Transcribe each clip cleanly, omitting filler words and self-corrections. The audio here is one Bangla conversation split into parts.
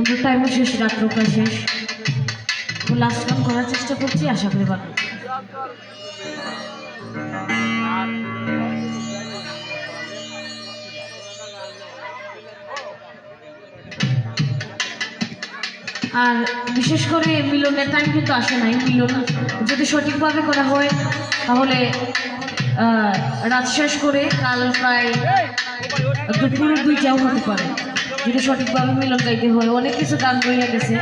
আমাদের টাইমও শেষ, রাত্র প্রায় শেষ। তো লাস্ট গান করার চেষ্টা করছি, আশা করি ভালো। আর বিশেষ করে মিলনের টাইম কিন্তু আসে নাই। মিলন যদি সঠিকভাবে করা হয় তাহলে রাত শেষ করে কাল প্রায় দুপুর 2টাও হতে পারে, যদি সঠিকভাবে মিলন গাইতে হয়। অনেক কিছু গান রইয়া গেছে,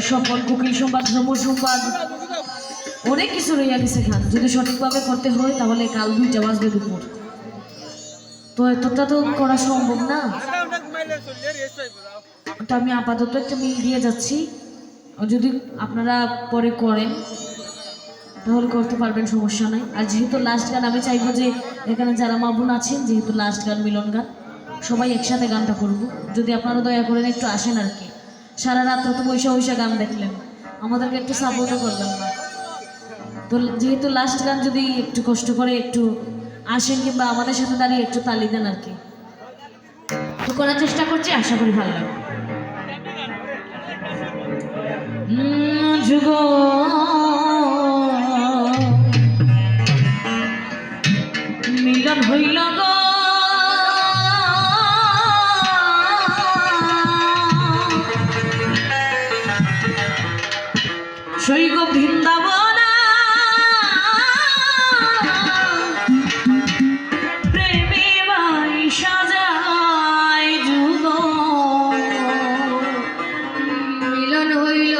সফল, কোকিল সংবাদ, ভ্রমর সংবাদ, অনেক কিছু রইয়া গেছে গান। যদি সঠিকভাবে করতে হয় তাহলে কাল 2টা বাজবে দুপুর। তো এতটা তো করা সম্ভব না। তো আমি আপাতত একটা মিল দিয়ে যাচ্ছি, যদি আপনারা পরে করেন তাহলে করতে পারবেন, সমস্যা নাই। আর যেহেতু লাস্ট গান, আমি চাইবো যে এখানে যারা মা বোন আছেন, যেহেতু লাস্ট গান মিলন গান, সবাই একসাথে গানটা করব। যদি আপনারা দয়া করেন একটু আসেন আর কি। সারা রাত্র তো বৈশা গান দেখলেন, আমাদেরকে একটু সাপোর্টও করবেন না। তো যেহেতু লাস্ট গান, যদি একটু কষ্ট করে একটু আসেন কিংবা আমাদের সাথে দাঁড়িয়ে একটু তালি দেন আর কি। তো করার চেষ্টা করছি, আশা করি ভালো লাগবে। যুগ মিলন হইল গো, সৈগ বৃন্দাবন প্রেমে বাই সাজায় যুগ মিলন হইল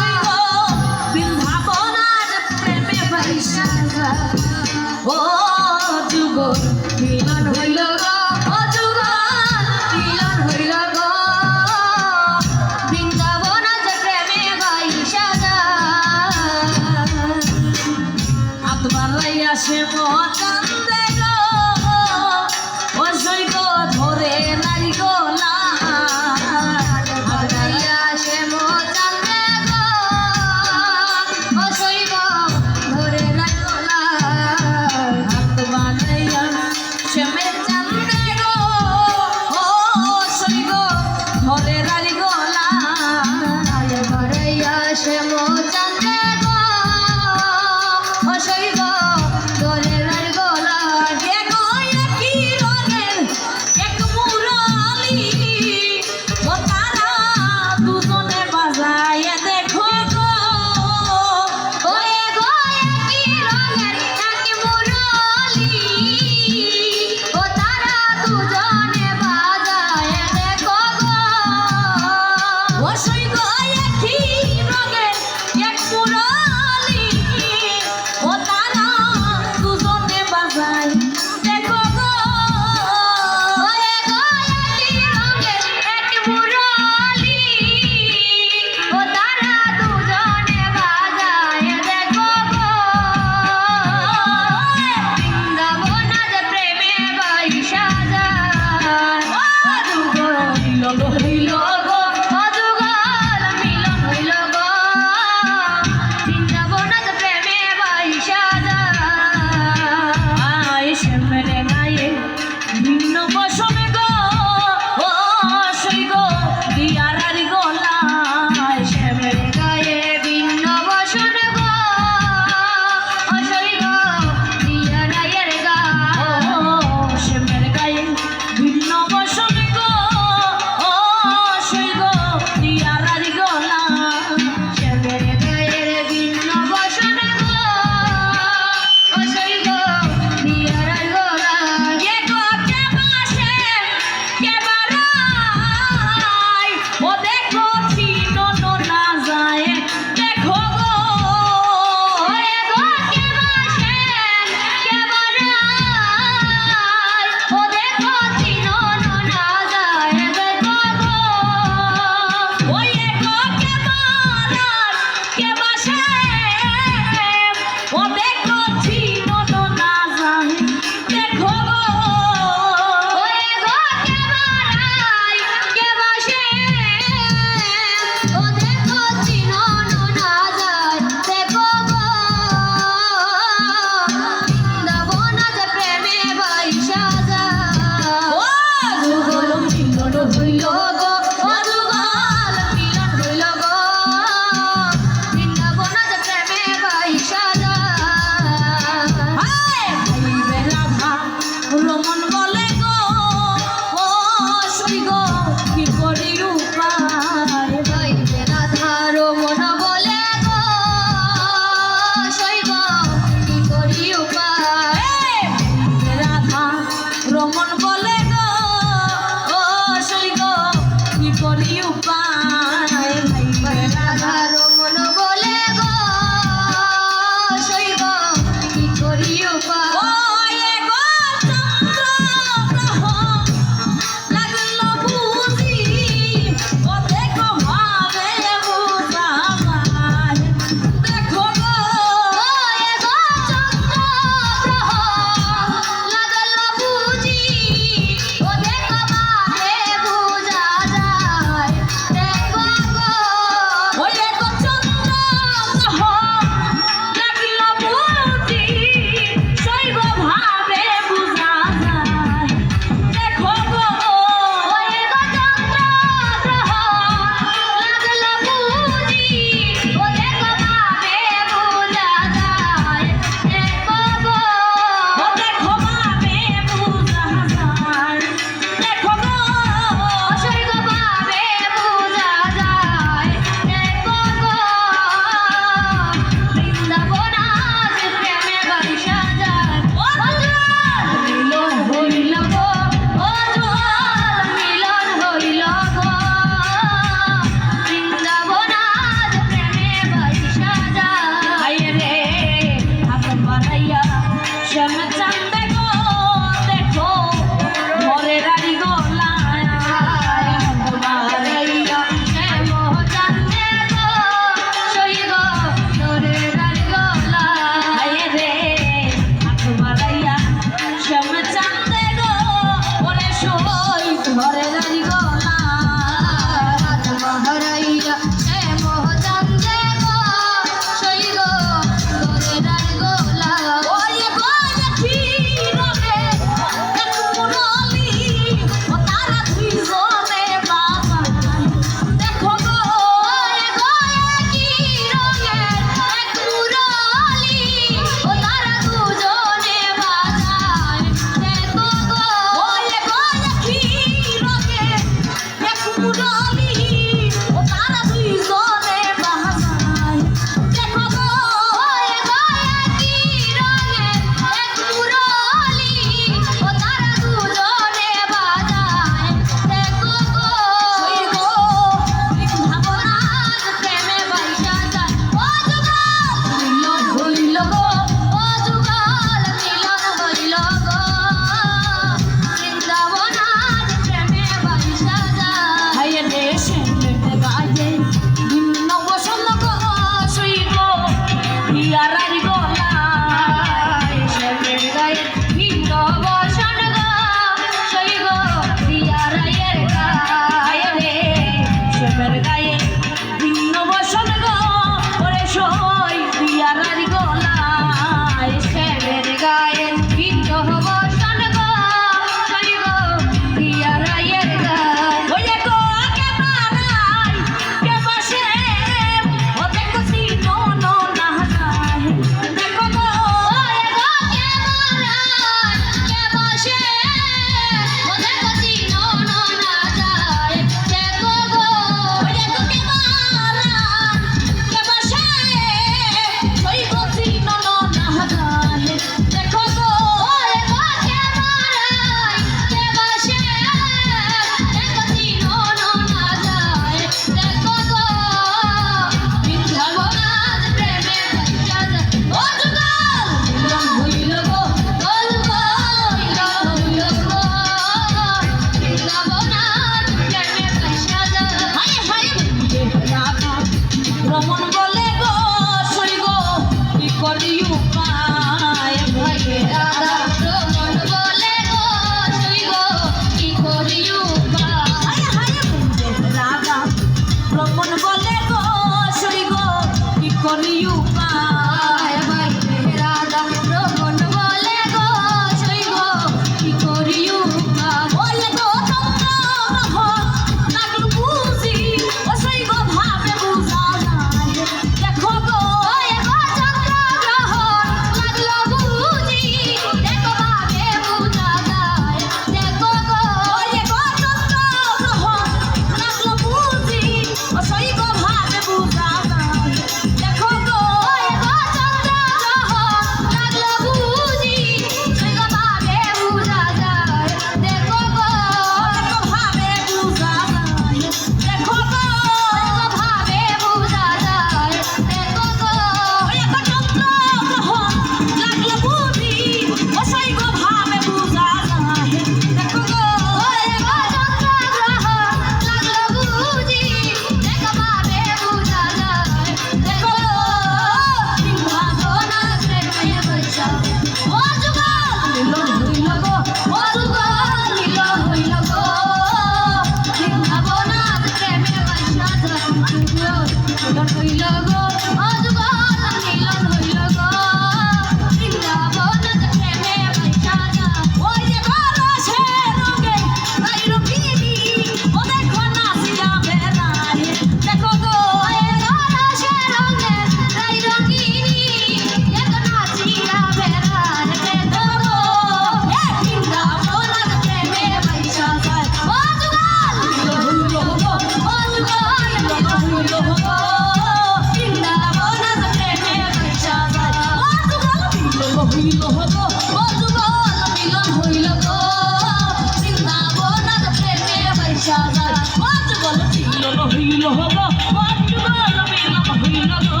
হইল গো ও যুগল মিলন হইল গো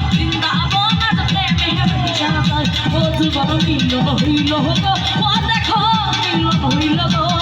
বৃন্দাবন আজ প্রেমের বিষাদ ও যুগল মিলন হইল গো ও দেখো মিলন হইল গো